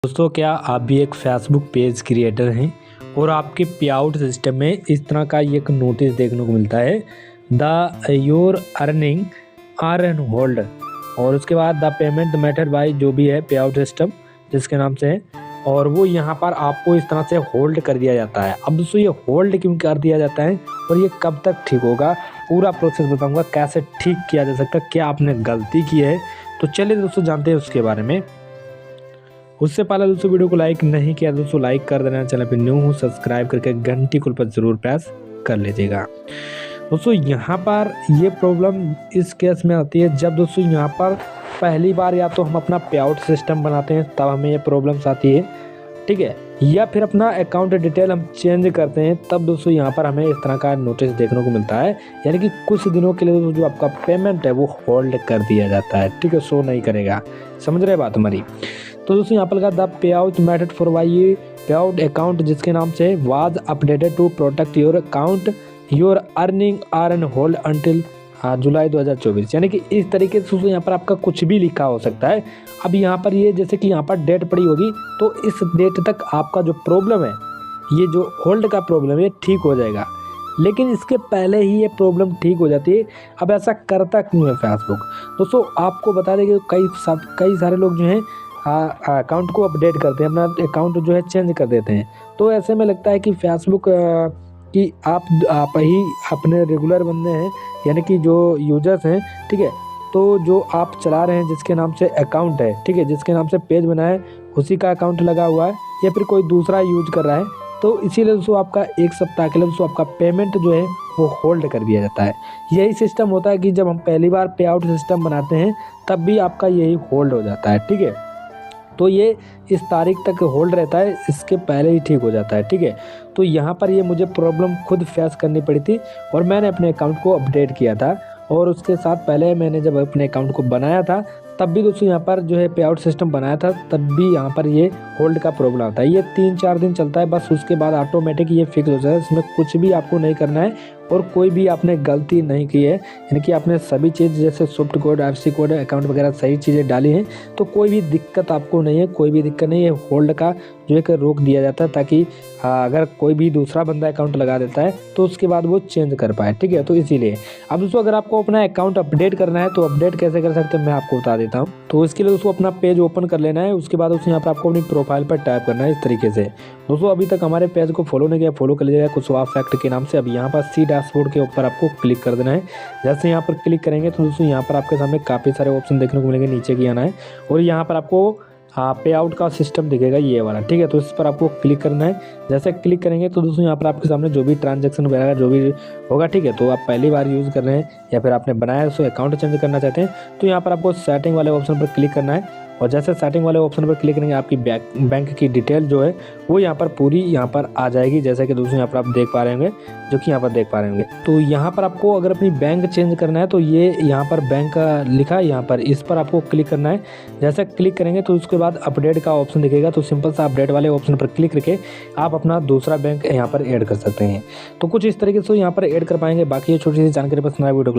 दोस्तों, क्या आप भी एक फेसबुक पेज क्रिएटर हैं और आपके पे आउट सिस्टम में इस तरह का एक नोटिस देखने को मिलता है, the your earning are on hold, और उसके बाद द पेमेंट मेथड बाय जो भी है पे आउट सिस्टम जिसके नाम से है, और वो यहाँ पर आपको इस तरह से होल्ड कर दिया जाता है। अब दोस्तों, ये होल्ड क्यों कर दिया जाता है और ये कब तक ठीक होगा, पूरा प्रोसेस बताऊंगा कैसे ठीक किया जा सकता है, क्या आपने गलती की है। तो चलिए दोस्तों, जानते हैं उसके बारे में। उससे पहले दोस्तों, वीडियो को लाइक नहीं किया दोस्तों, लाइक कर देना। चैनल पे न्यू हूँ, सब्सक्राइब करके घंटी कुल पर जरूर प्रेस कर लीजिएगा। दोस्तों, यहाँ पर ये प्रॉब्लम इस केस में आती है जब दोस्तों यहाँ पर पहली बार या तो हम अपना पे आउट सिस्टम बनाते हैं तब हमें ये प्रॉब्लम्स आती है, ठीक है, या फिर अपना अकाउंट डिटेल हम चेंज करते हैं तब दोस्तों यहाँ पर हमें इस तरह का नोटिस देखने को मिलता है। यानी कि कुछ दिनों के लिए दोस्तों जो आपका पेमेंट है वो होल्ड कर दिया जाता है, ठीक है, शो नहीं करेगा। समझ रहे बात हमारी। तो दोस्तों यहाँ पर लगा the payout method for why payout account जिसके नाम से was updated to protect your account your earning are on hold until July 2024। यानी कि इस तरीके से यहाँ पर आपका कुछ भी लिखा हो सकता है। अब यहाँ पर ये जैसे कि यहाँ पर डेट पड़ी होगी तो इस डेट तक आपका जो प्रॉब्लम है, ये जो होल्ड का प्रॉब्लम है, ठीक हो जाएगा। लेकिन इसके पहले ही ये प्रॉब्लम ठीक हो जाती है। अब ऐसा करता क्यों है फेसबुक? दोस्तों आपको बता दें कि कई सारे लोग जो हैं अकाउंट को अपडेट करते हैं, अपना अकाउंट जो है चेंज कर देते हैं। तो ऐसे में लगता है कि फेसबुक कि आप ही अपने रेगुलर बंदे हैं, यानी कि जो यूजर्स हैं, ठीक है, तो जो आप चला रहे हैं जिसके नाम से अकाउंट है, ठीक है, जिसके नाम से पेज बना है उसी का अकाउंट लगा हुआ है या फिर कोई दूसरा यूज कर रहा है, तो इसीलिए दोस्तों आपका एक सप्ताह के लिए दोस्तों आपका पेमेंट जो है वो होल्ड कर दिया जाता है। यही सिस्टम होता है कि जब हम पहली बार पे आउट सिस्टम बनाते हैं तब भी आपका यही होल्ड हो जाता है, ठीक है। तो ये इस तारीख तक होल्ड रहता है, इसके पहले ही ठीक हो जाता है, ठीक है। तो यहाँ पर ये मुझे प्रॉब्लम खुद फेस करनी पड़ी थी और मैंने अपने अकाउंट को अपडेट किया था, और उसके साथ पहले मैंने जब अपने अकाउंट को बनाया था तब भी दोस्तों यहाँ पर जो है पे आउट सिस्टम बनाया था, तब भी यहाँ पर ये होल्ड का प्रॉब्लम आता है। ये 3-4 दिन चलता है बस, उसके बाद ऑटोमेटिक ये फिक्स हो जाता है। इसमें कुछ भी आपको नहीं करना है और कोई भी आपने गलती नहीं की है, यानी कि आपने सभी चीज़ जैसे Swift code, FC code, account वगैरह सही चीज़ें डाली हैं, तो कोई भी दिक्कत आपको नहीं है, कोई भी दिक्कत नहीं है। होल्ड का जो है रोक दिया जाता है ताकि अगर कोई भी दूसरा बंदा अकाउंट लगा देता है तो उसके बाद वो चेंज कर पाए, ठीक है। तो इसीलिए अब दोस्तों अगर आपको अपना अकाउंट अपडेट करना है तो अपडेट कैसे कर सकते हैं मैं आपको बता देता हूँ। तो इसके लिए दोस्तों अपना पेज ओपन कर लेना है, उसके बाद दोस्तों यहाँ पर आपको अपनी प्रोफाइल पर टाइप करना है इस तरीके से। दोस्तों अभी तक हमारे पेज को फॉलो नहीं किया, फॉलो कर लीजिएगा कुशवाहा फैक्ट के नाम से। अब यहाँ पर सी डैशबोर्ड के ऊपर आपको क्लिक कर देना है। जैसे यहाँ पर क्लिक करेंगे तो दोस्तों यहाँ पर आपके सामने काफ़ी सारे ऑप्शन देखने को मिलेंगे, नीचे की आना है और यहाँ पर आपको पे आउट का सिस्टम दिखेगा ये वाला, ठीक है। तो इस पर आपको क्लिक करना है। जैसे क्लिक करेंगे तो दोस्तों यहाँ पर आपके सामने जो भी ट्रांजैक्शन वगैरह जो भी होगा, ठीक है, तो आप पहली बार यूज़ कर रहे हैं या फिर आपने बनाया है, सो अकाउंट चेंज करना चाहते हैं तो यहाँ पर आपको सेटिंग वाले ऑप्शन पर क्लिक करना है। और जैसे सेटिंग वाले ऑप्शन पर क्लिक करेंगे आपकी बैंक की डिटेल जो है वो यहाँ पर पूरी यहाँ पर आ जाएगी, जैसे कि दोस्तों यहाँ पर आप देख पा रहे होंगे, जो कि यहाँ पर देख पा रहे होंगे। तो यहाँ पर आपको अगर अपनी बैंक चेंज करना है तो ये यहाँ पर बैंक का लिखा है, यहाँ पर इस पर आपको क्लिक करना है। जैसे क्लिक करेंगे तो उसके बाद अपडेट का ऑप्शन दिखेगा, तो सिंपल सा अपडेट वाले ऑप्शन पर क्लिक करके आप अपना दूसरा बैंक यहाँ पर ऐड कर सकते हैं। तो कुछ इस तरीके से यहाँ पर ऐड कर पाएंगे। बाकी ये छोटी सी जानकारी पसंद आए वीडियो को लाइक